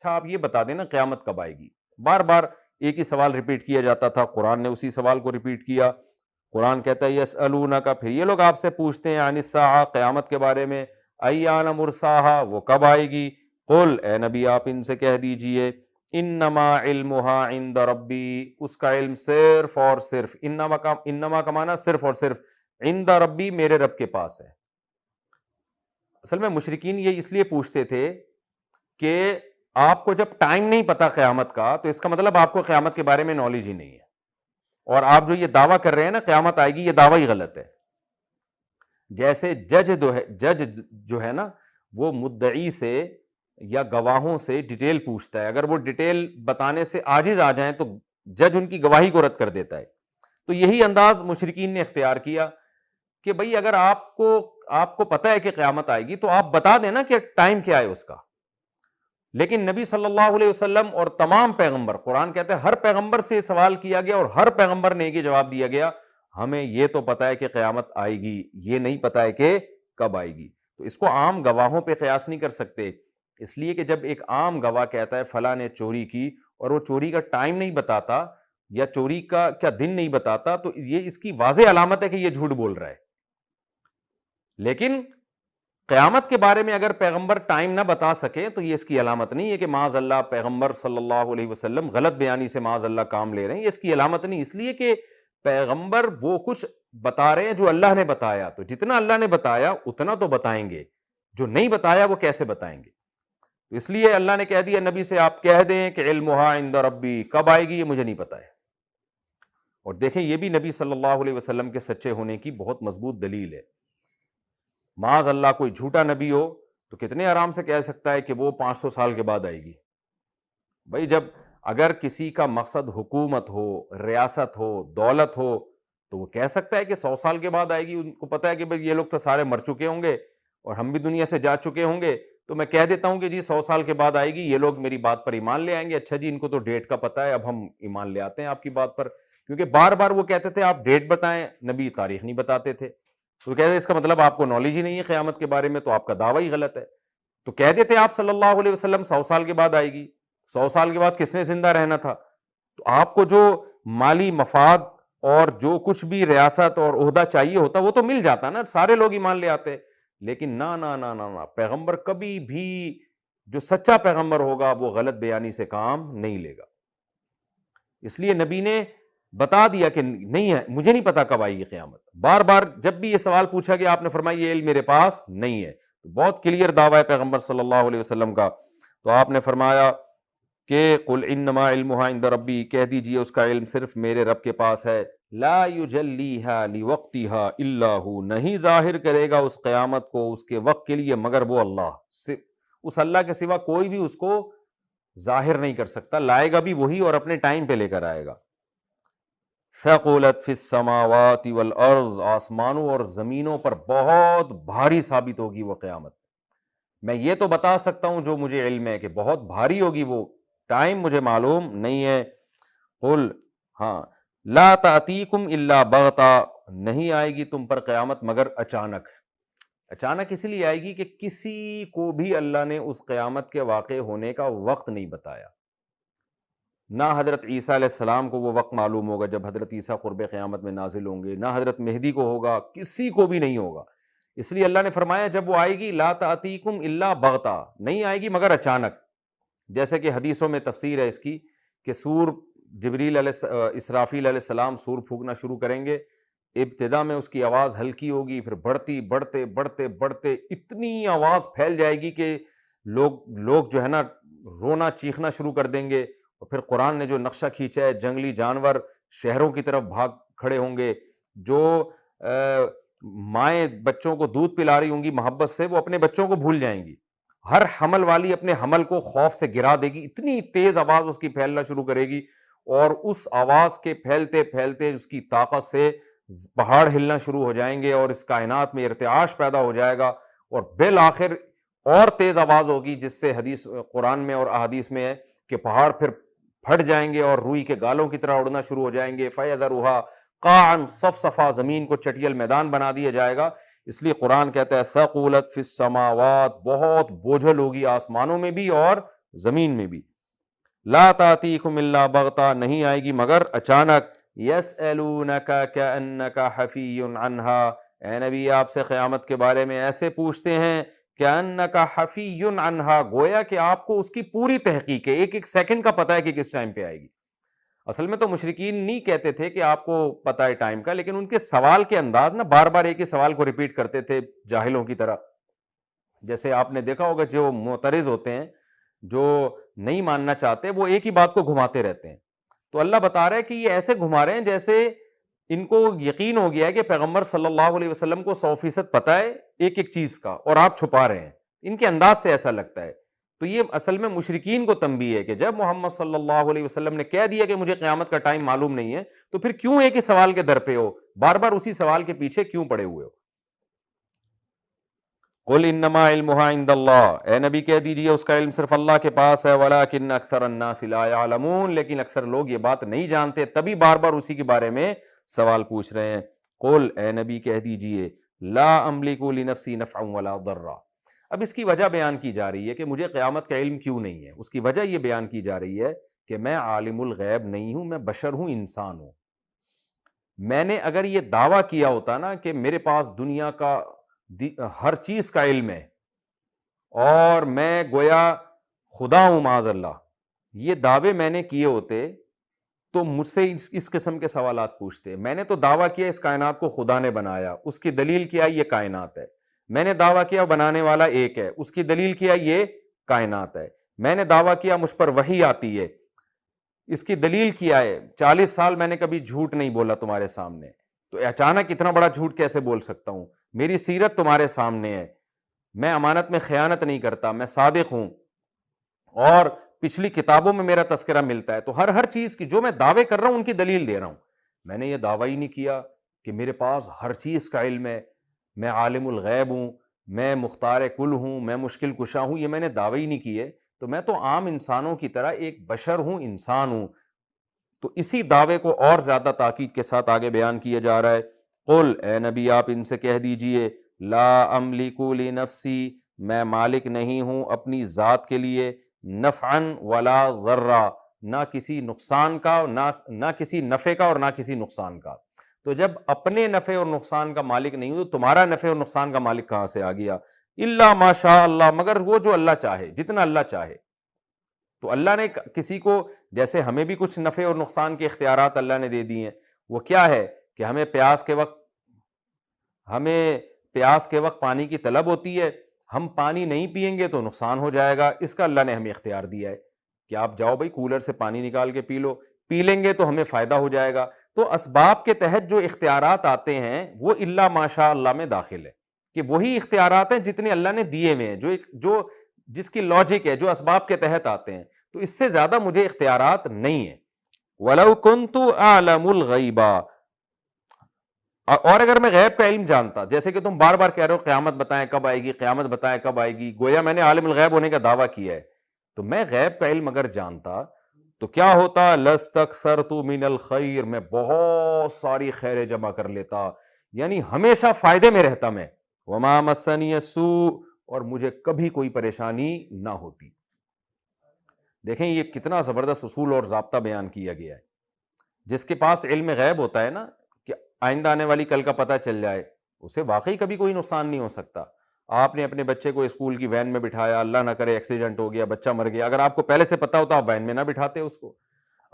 اچھا آپ یہ بتا دیں نا قیامت کب آئے گی. بار بار ایک ہی سوال ریپیٹ کیا جاتا تھا, قرآن نے اسی سوال کو ریپیٹ کیا. قرآن کہتا ہے یسألونک, پھر یہ لوگ آپ سے پوچھتے ہیں عن الساعہ, قیامت کے بارے میں, ایان مرساہا, وہ کب آئے گی, قل, اے نبی آپ ان سے کہہ دیجئے, انما علمھا عند ربی, اس کا علم صرف اور صرف, انما کا معنی صرف اور صرف, عند ربی, میرے رب کے پاس ہے. اصل میں مشرکین یہ اس لیے پوچھتے تھے کہ آپ کو جب ٹائم نہیں پتا قیامت کا, تو اس کا مطلب آپ کو قیامت کے بارے میں نالج ہی نہیں ہے, اور آپ جو یہ دعویٰ کر رہے ہیں نا قیامت آئے گی, یہ دعویٰ ہی غلط ہے. جیسے جج جو ہے نا وہ مدعی سے یا گواہوں سے ڈیٹیل پوچھتا ہے, اگر وہ ڈیٹیل بتانے سے عاجز آ جائیں تو جج ان کی گواہی کو رد کر دیتا ہے. تو یہی انداز مشرکین نے اختیار کیا کہ بھئی اگر آپ کو پتہ ہے کہ قیامت آئے گی تو آپ بتا دیں نا کہ ٹائم کیا ہے اس کا. لیکن نبی صلی اللہ علیہ وسلم اور تمام پیغمبر, قرآن کہتے ہیں ہر پیغمبر سے یہ سوال کیا گیا اور ہر پیغمبر نے یہ جواب دیا گیا, ہمیں یہ تو پتا ہے کہ قیامت آئے گی, یہ نہیں پتا ہے کہ کب آئے گی. تو اس کو عام گواہوں پہ قیاس نہیں کر سکتے, اس لیے کہ جب ایک عام گواہ کہتا ہے فلاں نے چوری کی اور وہ چوری کا ٹائم نہیں بتاتا یا چوری کا کیا دن نہیں بتاتا, تو یہ اس کی واضح علامت ہے کہ یہ جھوٹ بول رہا ہے. لیکن قیامت کے بارے میں اگر پیغمبر ٹائم نہ بتا سکے تو یہ اس کی علامت نہیں ہے کہ معاذ اللہ پیغمبر صلی اللہ علیہ وسلم غلط بیانی سے معاذ اللہ کام لے رہے ہیں, یہ اس کی علامت نہیں. اس لیے کہ پیغمبر وہ کچھ بتا رہے ہیں جو اللہ نے بتایا, تو جتنا اللہ نے بتایا اتنا تو بتائیں گے, جو نہیں بتایا وہ کیسے بتائیں گے. تو اس لیے اللہ نے کہہ دیا نبی سے آپ کہہ دیں کہ علمھا عند ربی, کب آئے گی یہ مجھے نہیں پتا ہے. اور دیکھیں یہ بھی نبی صلی اللہ علیہ وسلم کے سچے ہونے کی بہت مضبوط دلیل ہے. معاذ اللہ کوئی جھوٹا نبی ہو تو کتنے آرام سے کہہ سکتا ہے کہ وہ 500 سال کے بعد آئے گی. بھائی جب اگر کسی کا مقصد حکومت ہو, ریاست ہو, دولت ہو, تو وہ کہہ سکتا ہے کہ 100 سال کے بعد آئے گی. ان کو پتا ہے کہ بھئی یہ لوگ تو سارے مر چکے ہوں گے اور ہم بھی دنیا سے جا چکے ہوں گے, تو میں کہہ دیتا ہوں کہ جی 100 سال کے بعد آئے گی, یہ لوگ میری بات پر ایمان لے آئیں گے. اچھا جی ان کو تو ڈیٹ کا پتا ہے, اب ہم ایمان لے آتے ہیں آپ کی بات پر, کیونکہ بار بار وہ کہتے تھے آپ ڈیٹ بتائیں, نبی تاریخ نہیں بتاتے تھے. تو کہتے اس کا مطلب آپ کو نالج ہی نہیں ہے قیامت کے بارے میں, تو آپ کا دعویٰ ہی غلط ہے. تو کہہ دیتے آپ صلی اللہ علیہ وسلم 100 سال کے بعد آئے گی. 100 سال کے بعد کس نے زندہ رہنا تھا؟ تو آپ کو جو مالی مفاد اور جو کچھ بھی ریاست اور عہدہ چاہیے ہوتا وہ تو مل جاتا نا, سارے لوگ ایمان لے آتے. لیکن نہ نہ نہ نہ, پیغمبر کبھی بھی, جو سچا پیغمبر ہوگا وہ غلط بیانی سے کام نہیں لے گا. اس لیے نبی نے بتا دیا کہ نہیں ہے, مجھے نہیں پتا کب آئے گی قیامت. بار بار جب بھی یہ سوال پوچھا گیا آپ نے فرمایا یہ علم میرے پاس نہیں ہے. تو بہت کلیئر دعویٰ ہے پیغمبر صلی اللہ علیہ وسلم کا. تو آپ نے فرمایا کہ قل انما علمھا عند ربی, کہہ دیجئے اس کا علم صرف میرے رب کے پاس ہے. لا یجلیھا لوقتھا الا ھو, نہیں ظاہر کرے گا اس قیامت کو اس کے وقت کے لیے مگر وہ اللہ. اس اللہ کے سوا کوئی بھی اس کو ظاہر نہیں کر سکتا, لائے گا بھی وہی اور اپنے ٹائم پہ لے کر آئے گا. ثقلت فی السماوات والارض, آسمانوں اور زمینوں پر بہت بھاری ثابت ہوگی وہ قیامت. میں یہ تو بتا سکتا ہوں جو مجھے علم ہے کہ بہت بھاری ہوگی, وہ ٹائم مجھے معلوم نہیں ہے. قل, ہاں, لا تأتیکم الا بغتا, نہیں آئے گی تم پر قیامت مگر اچانک. اچانک اس لیے آئے گی کہ کسی کو بھی اللہ نے اس قیامت کے واقع ہونے کا وقت نہیں بتایا. نہ حضرت عیسیٰ علیہ السلام کو وہ وقت معلوم ہوگا جب حضرت عیسیٰ قرب قیامت میں نازل ہوں گے, نہ حضرت مہدی کو ہوگا, کسی کو بھی نہیں ہوگا. اس لیے اللہ نے فرمایا جب وہ آئے گی لا تأتیکم الا بغتا, نہیں آئے گی مگر اچانک. جیسے کہ حدیثوں میں تفسیر ہے اس کی کہ جبریل اسرافیل علیہ السلام سور پھونکنا شروع کریں گے. ابتدا میں اس کی آواز ہلکی ہوگی, پھر بڑھتی بڑھتے بڑھتے بڑھتے اتنی آواز پھیل جائے گی کہ لوگ جو ہے نا رونا چیخنا شروع کر دیں گے. اور پھر قرآن نے جو نقشہ کھینچا ہے, جنگلی جانور شہروں کی طرف بھاگ کھڑے ہوں گے, جو مائیں بچوں کو دودھ پلا رہی ہوں گی محبت سے, وہ اپنے بچوں کو بھول جائیں گی. ہر حمل والی اپنے حمل کو خوف سے گرا دے گی, اتنی تیز آواز اس کی پھیلنا شروع کرے گی. اور اس آواز کے پھیلتے پھیلتے اس کی طاقت سے پہاڑ ہلنا شروع ہو جائیں گے اور اس کائنات میں ارتعاش پیدا ہو جائے گا. اور بالآخر اور تیز آواز ہوگی جس سے حدیث قرآن میں اور احادیث میں ہے کہ پہاڑ پھر پھٹ جائیں گے اور روئی کے گالوں کی طرح اڑنا شروع ہو جائیں گے. فَيَذَرُهَا قَاعًا صَفْصَفًا, زمین کو چٹیل میدان بنا دیا جائے گا. اس لیے قرآن کہتا ہے ثقلت فی السماوات, بہت بوجھل ہوگی آسمانوں میں بھی اور زمین میں بھی. لا تاتیکم الا بغتہ، نہیں آئے گی مگر اچانک. یسألونک کأنک حفی عنہا، اے نبی آپ سے قیامت کے بارے میں ایسے پوچھتے ہیں کأنک حفی عنہا، گویا کہ آپ کو اس کی پوری تحقیق ہے، ایک ایک سیکنڈ کا پتہ ہے کہ کس ٹائم پہ آئے گی. اصل میں تو مشرکین نہیں کہتے تھے کہ آپ کو پتہ ہے ٹائم کا، لیکن ان کے سوال کے انداز نا بار بار ایک ہی سوال کو ریپیٹ کرتے تھے جاہلوں کی طرح. جیسے آپ نے دیکھا ہوگا جو معترض ہوتے ہیں، جو نہیں ماننا چاہتے، وہ ایک ہی بات کو گھماتے رہتے ہیں. تو اللہ بتا رہا ہے کہ یہ ایسے گھما رہے ہیں جیسے ان کو یقین ہو گیا ہے کہ پیغمبر صلی اللہ علیہ وسلم کو 100% پتہ ہے ایک ایک چیز کا، اور آپ چھپا رہے ہیں. ان کے انداز سے ایسا لگتا ہے. تو یہ اصل میں مشرکین کو تنبیہ ہے کہ جب محمد صلی اللہ علیہ وسلم نے کہہ دیا کہ مجھے قیامت کا ٹائم معلوم نہیں ہے، تو پھر کیوں ایک ہی سوال کے در پہ ہو، بار بار اسی سوال کے پیچھے کیوں پڑے ہوئے ہو. قل انما علمها عند اللہ، اے نبی کہہ دیجیے اس کا علم صرف اللہ کے پاس ہے. ولکن اکثر الناس لا يعلمون، لیکن اکثر لوگ یہ بات نہیں جانتے، تبھی بار بار اسی کے بارے میں سوال پوچھ رہے ہیں. قل، اے نبی کہہ دیجیے لا املک لنفسی نفعا ولا ضرا. اب اس کی وجہ بیان کی جا رہی ہے کہ مجھے قیامت کا علم کیوں نہیں ہے. اس کی وجہ یہ بیان کی جا رہی ہے کہ میں عالم الغیب نہیں ہوں، میں بشر ہوں، انسان ہوں. میں نے اگر یہ دعویٰ کیا ہوتا نا کہ میرے پاس دنیا کا ہر چیز کا علم ہے اور میں گویا خدا ہوں معاذ اللہ، یہ دعوے میں نے کیے ہوتے تو مجھ سے اس قسم کے سوالات پوچھتے. میں نے تو دعویٰ کیا اس کائنات کو خدا نے بنایا، اس کی دلیل کیا یہ کائنات ہے. میں نے دعویٰ کیا بنانے والا ایک ہے، اس کی دلیل کیا یہ کائنات ہے. میں نے دعویٰ کیا مجھ پر وحی آتی ہے، اس کی دلیل کیا ہے. 40 سال میں نے کبھی جھوٹ نہیں بولا تمہارے سامنے، تو اچانک اتنا بڑا جھوٹ کیسے بول سکتا ہوں. میری سیرت تمہارے سامنے ہے، میں امانت میں خیانت نہیں کرتا، میں صادق ہوں، اور پچھلی کتابوں میں میرا تذکرہ ملتا ہے. تو ہر چیز کی جو میں دعوے کر رہا ہوں ان کی دلیل دے رہا ہوں. میں نے یہ دعویٰ ہی نہیں کیا کہ میرے پاس ہر چیز کا علم ہے، میں عالم الغیب ہوں، میں مختار کل ہوں، میں مشکل کشا ہوں. یہ میں نے دعوے ہی نہیں کیے. تو میں تو عام انسانوں کی طرح ایک بشر ہوں، انسان ہوں. تو اسی دعوے کو اور زیادہ تاکید کے ساتھ آگے بیان کیا جا رہا ہے. قل، اے نبی آپ ان سے کہہ دیجئے لا املک لنفسی، میں مالک نہیں ہوں اپنی ذات کے لیے، نفعا ولا ضرا، نہ کسی نقصان کا، نہ کسی نفع کا اور نہ کسی نقصان کا. تو جب اپنے نفع اور نقصان کا مالک نہیں ہوں تو تمہارا نفع اور نقصان کا مالک کہاں سے آ گیا؟ الا ما شاء اللہ، مگر وہ جو اللہ چاہے، جتنا اللہ چاہے. تو اللہ نے کسی کو، جیسے ہمیں بھی کچھ نفع اور نقصان کے اختیارات اللہ نے دے دی ہیں. وہ کیا ہے کہ ہمیں پیاس کے وقت پانی کی طلب ہوتی ہے، ہم پانی نہیں پئیں گے تو نقصان ہو جائے گا. اس کا اللہ نے ہمیں اختیار دیا ہے کہ آپ جاؤ بھائی کولر سے پانی نکال کے پی لو، پی لیں گے تو ہمیں فائدہ ہو جائے گا. تو اسباب کے تحت جو اختیارات آتے ہیں وہ الا ماشاء اللہ میں داخل ہے، کہ وہی اختیارات ہیں جتنے اللہ نے دیے ہوئے ہیں، جو جس کی لاجک ہے، جو اسباب کے تحت آتے ہیں. تو اس سے زیادہ مجھے اختیارات نہیں ہیں. وَلَوْ كُنْتُ أَعْلَمُ الْغَيْبَ، اور اگر میں غیب کا علم جانتا، جیسے کہ تم بار بار کہہ رہے ہو قیامت بتائیں کب آئے گی، قیامت بتائیں کب آئے گی، گویا میں نے عالم الغیب ہونے کا دعویٰ کیا ہے. تو میں غیب کا علم اگر جانتا تو کیا ہوتا؟ لَاسْتَكْثَرْتُ مِنَ الْخَيْرِ، میں بہت ساری خیریں جمع کر لیتا، یعنی ہمیشہ فائدے میں رہتا میں. وَمَا مَسَّنِيَ السُّوءُ، اور مجھے کبھی کوئی پریشانی نہ ہوتی. دیکھیں یہ کتنا زبردست اصول اور ضابطہ بیان کیا گیا ہے. جس کے پاس علم غیب ہوتا ہے نا، کہ آئندہ آنے والی کل کا پتہ چل جائے، اسے واقعی کبھی کوئی نقصان نہیں ہو سکتا. آپ نے اپنے بچے کو اسکول کی وین میں بٹھایا، اللہ نہ کرے ایکسیڈنٹ ہو گیا، بچہ مر گیا، اگر آپ کو پہلے سے پتہ ہوتا آپ وین میں نہ بٹھاتے اس کو.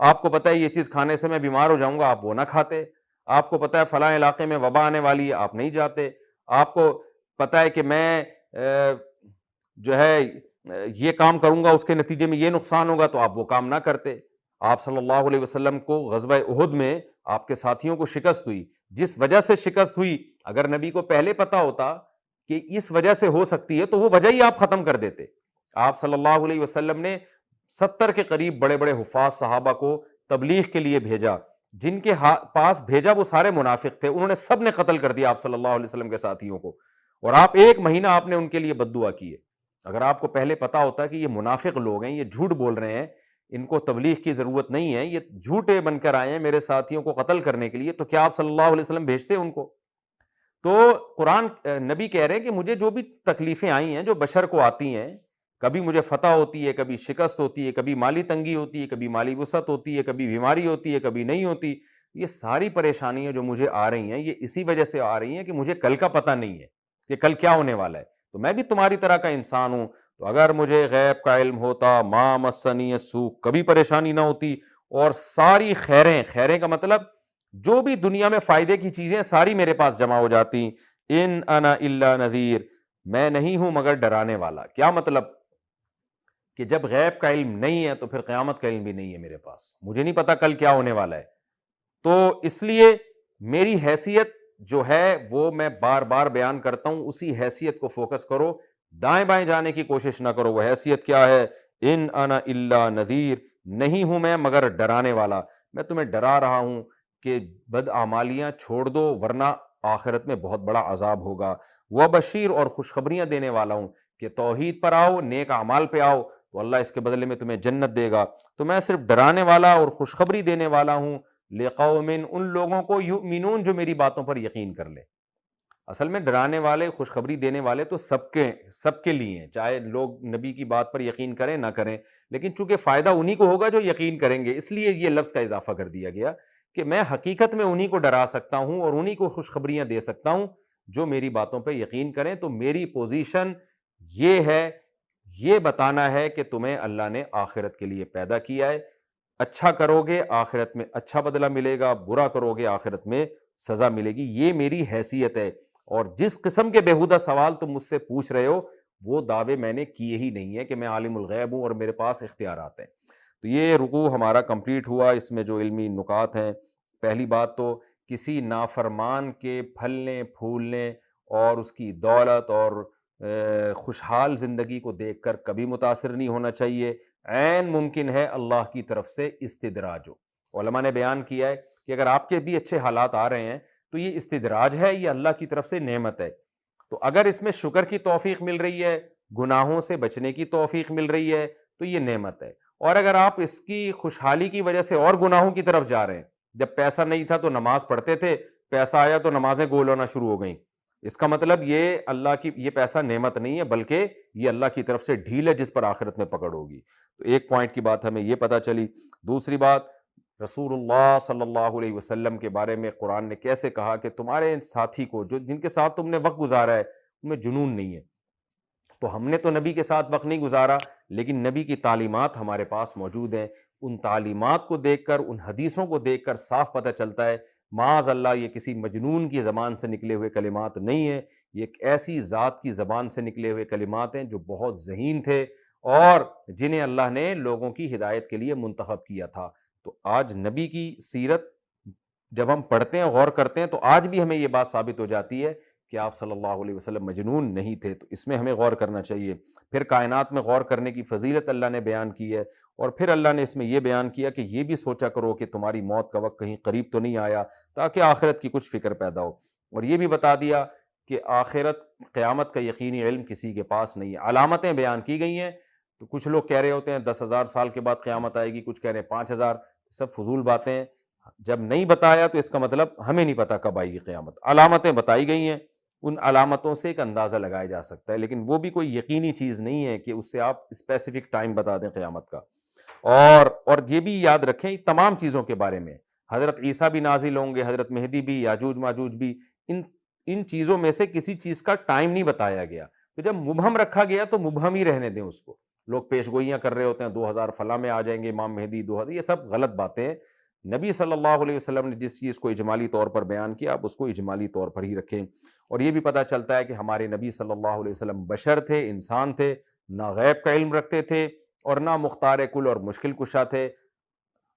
آپ کو پتہ ہے یہ چیز کھانے سے میں بیمار ہو جاؤں گا، آپ وہ نہ کھاتے. آپ کو پتہ ہے فلاں علاقے میں وبا آنے والی ہے، آپ نہیں جاتے. آپ کو پتہ ہے کہ میں جو ہے یہ کام کروں گا، اس کے نتیجے میں یہ نقصان ہوگا، تو آپ وہ کام نہ کرتے. آپ صلی اللہ علیہ وسلم کو غزوہ احد میں آپ کے ساتھیوں کو شکست ہوئی، جس وجہ سے شکست ہوئی، اگر نبی کو پہلے پتا ہوتا کہ اس وجہ سے ہو سکتی ہے تو وہ وجہ ہی آپ ختم کر دیتے. آپ صلی اللہ علیہ وسلم نے 70 کے قریب بڑے بڑے حفاظ صحابہ کو تبلیغ کے لیے بھیجا. جن کے پاس بھیجا وہ سارے منافق تھے، انہوں نے سب نے قتل کر دیا آپ صلی اللہ علیہ وسلم کے ساتھیوں کو، اور آپ 1 مہینہ آپ نے ان کے لیے بد دعا کی ہے. اگر آپ کو پہلے پتا ہوتا کہ یہ منافق لوگ ہیں، یہ جھوٹ بول رہے ہیں، ان کو تبلیغ کی ضرورت نہیں ہے، یہ جھوٹے بن کر آئے ہیں میرے ساتھیوں کو قتل کرنے کے لیے، تو کیا آپ صلی اللہ علیہ وسلم بھیجتے ان کو؟ تو قرآن نبی کہہ رہے ہیں کہ مجھے جو بھی تکلیفیں آئی ہیں، جو بشر کو آتی ہیں، کبھی مجھے فتح ہوتی ہے، کبھی شکست ہوتی ہے، کبھی مالی تنگی ہوتی ہے، کبھی مالی وسعت ہوتی ہے، کبھی بیماری ہوتی ہے، کبھی نہیں ہوتی۔ یہ ساری پریشانیاں جو مجھے آ رہی ہیں، یہ اسی وجہ سے آ رہی ہیں کہ مجھے کل کا پتہ نہیں ہے کہ کل کیا ہونے والا ہے۔ تو میں بھی تمہاری طرح کا انسان ہوں، تو اگر مجھے غیب کا علم ہوتا، ما مسنی السوء، کبھی پریشانی نہ ہوتی، اور ساری خیریں، خیریں کا مطلب جو بھی دنیا میں فائدے کی چیزیں ساری میرے پاس جمع ہو جاتی۔ ان انا الا نذیر، میں نہیں ہوں مگر ڈرانے والا۔ کیا مطلب؟ کہ جب غیب کا علم نہیں ہے تو پھر قیامت کا علم بھی نہیں ہے میرے پاس، مجھے نہیں پتا کل کیا ہونے والا ہے۔ تو اس لیے میری حیثیت جو ہے وہ میں بار بار بیان کرتا ہوں، اسی حیثیت کو فوکس کرو، دائیں بائیں جانے کی کوشش نہ کرو۔ وہ حیثیت کیا ہے؟ ان انا الا نذیر، نہیں ہوں میں مگر ڈرانے والا۔ میں تمہیں ڈرا رہا ہوں کہ بدعمالیاں چھوڑ دو ورنہ آخرت میں بہت بڑا عذاب ہوگا۔ وبشیر، اور خوشخبریاں دینے والا ہوں کہ توحید پر آؤ، نیک اعمال پہ آؤ تو اللہ اس کے بدلے میں تمہیں جنت دے گا۔ تو میں صرف ڈرانے والا اور خوشخبری دینے والا ہوں، لقوم، ان لوگوں کو، یؤمنون، جو میری باتوں پر یقین کر لے۔ اصل میں ڈرانے والے، خوشخبری دینے والے تو سب کے لیے ہیں، چاہے لوگ نبی کی بات پر یقین کریں نہ کریں، لیکن چونکہ فائدہ انہی کو ہوگا جو یقین کریں گے، اس لیے یہ لفظ کا اضافہ کر دیا گیا کہ میں حقیقت میں انہی کو ڈرا سکتا ہوں اور انہی کو خوشخبریاں دے سکتا ہوں جو میری باتوں پہ یقین کریں۔ تو میری پوزیشن یہ ہے، یہ بتانا ہے کہ تمہیں اللہ نے آخرت کے لیے پیدا کیا ہے، اچھا کرو گے آخرت میں اچھا بدلہ ملے گا، برا کرو گے آخرت میں سزا ملے گی۔ یہ میری حیثیت ہے، اور جس قسم کے بےہودہ سوال تم مجھ سے پوچھ رہے ہو وہ دعوے میں نے کیے ہی نہیں ہے کہ میں عالم الغیب ہوں اور میرے پاس اختیارات ہیں۔ تو یہ رکوع ہمارا کمپلیٹ ہوا۔ اس میں جو علمی نکات ہیں، پہلی بات تو کسی نافرمان کے پھلنے پھولنے اور اس کی دولت اور خوشحال زندگی کو دیکھ کر کبھی متاثر نہیں ہونا چاہیے۔ عین ممکن ہے اللہ کی طرف سے استدراج ہو۔ علماء نے بیان کیا ہے کہ اگر آپ کے بھی اچھے حالات آ رہے ہیں تو یہ استدراج ہے، یہ اللہ کی طرف سے نعمت ہے۔ تو اگر اس میں شکر کی توفیق مل رہی ہے، گناہوں سے بچنے کی توفیق مل رہی ہے تو یہ نعمت ہے۔ اور اگر آپ اس کی خوشحالی کی وجہ سے اور گناہوں کی طرف جا رہے ہیں، جب پیسہ نہیں تھا تو نماز پڑھتے تھے، پیسہ آیا تو نمازیں گول ہونا شروع ہو گئیں، اس کا مطلب یہ اللہ کی، یہ پیسہ نعمت نہیں ہے بلکہ یہ اللہ کی طرف سے ڈھیل ہے جس پر آخرت میں پکڑ ہوگی۔ تو ایک پوائنٹ کی بات ہمیں یہ پتہ چلی۔ دوسری بات، رسول اللہ صلی اللہ علیہ وسلم کے بارے میں قرآن نے کیسے کہا کہ تمہارے ساتھی کو، جو جن کے ساتھ تم نے وقت گزارا ہے، ان میں جنون نہیں ہے۔ تو ہم نے تو نبی کے ساتھ وقت نہیں گزارا، لیکن نبی کی تعلیمات ہمارے پاس موجود ہیں۔ ان تعلیمات کو دیکھ کر، ان حدیثوں کو دیکھ کر صاف پتہ چلتا ہے معاذ اللہ یہ کسی مجنون کی زبان سے نکلے ہوئے کلمات نہیں ہیں، یہ ایک ایسی ذات کی زبان سے نکلے ہوئے کلمات ہیں جو بہت ذہین تھے اور جنہیں اللہ نے لوگوں کی ہدایت کے لیے منتخب کیا تھا۔ تو آج نبی کی سیرت جب ہم پڑھتے ہیں، غور کرتے ہیں، تو آج بھی ہمیں یہ بات ثابت ہو جاتی ہے کہ آپ صلی اللہ علیہ وسلم مجنون نہیں تھے۔ تو اس میں ہمیں غور کرنا چاہیے۔ پھر کائنات میں غور کرنے کی فضیلت اللہ نے بیان کی ہے، اور پھر اللہ نے اس میں یہ بیان کیا کہ یہ بھی سوچا کرو کہ تمہاری موت کا وقت کہیں قریب تو نہیں آیا، تاکہ آخرت کی کچھ فکر پیدا ہو۔ اور یہ بھی بتا دیا کہ آخرت، قیامت کا یقینی علم کسی کے پاس نہیں ہے۔ علامتیں بیان کی گئی ہیں، تو کچھ لوگ کہہ رہے ہوتے ہیں 10,000 سال کے بعد قیامت آئے گی، کچھ کہہ رہے ہیں 5,000، سب فضول باتیں ہیں۔ جب نہیں بتایا تو اس کا مطلب ہمیں نہیں پتا کب آئے گی قیامت۔ علامتیں بتائی گئی ہیں، ان علامتوں سے ایک اندازہ لگایا جا سکتا ہے، لیکن وہ بھی کوئی یقینی چیز نہیں ہے کہ اس سے آپ اسپیسیفک ٹائم بتا دیں قیامت کا۔ اور یہ بھی یاد رکھیں تمام چیزوں کے بارے میں، حضرت عیسیٰ بھی نازل ہوں گے، حضرت مہدی بھی، یاجوج ماجوج بھی، ان چیزوں میں سے کسی چیز کا ٹائم نہیں بتایا گیا۔ تو جب مبہم رکھا گیا تو مبہم ہی رہنے دیں اس کو۔ لوگ پیش گوئیاں کر رہے ہوتے ہیں 2000 فلاں میں آ جائیں گے امام مہدی، 2000، یہ سب غلط باتیں ہیں۔ نبی صلی اللہ علیہ وسلم نے جس چیز کو اجمالی طور پر بیان کیا، آپ اس کو اجمالی طور پر ہی رکھیں۔ اور یہ بھی پتہ چلتا ہے کہ ہمارے نبی صلی اللہ علیہ وسلم بشر تھے، انسان تھے، نہ غیب کا علم رکھتے تھے اور نہ مختار کل اور مشکل کشا تھے۔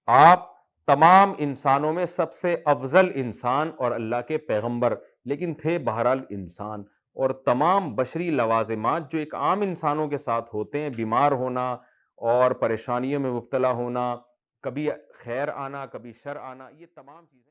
آپ تمام انسانوں میں سب سے افضل انسان اور اللہ کے پیغمبر، لیکن تھے بہرحال انسان۔ اور تمام بشری لوازمات جو ایک عام انسانوں کے ساتھ ہوتے ہیں، بیمار ہونا اور پریشانیوں میں مبتلا ہونا، کبھی خیر آنا کبھی شر آنا، یہ تمام چیزیں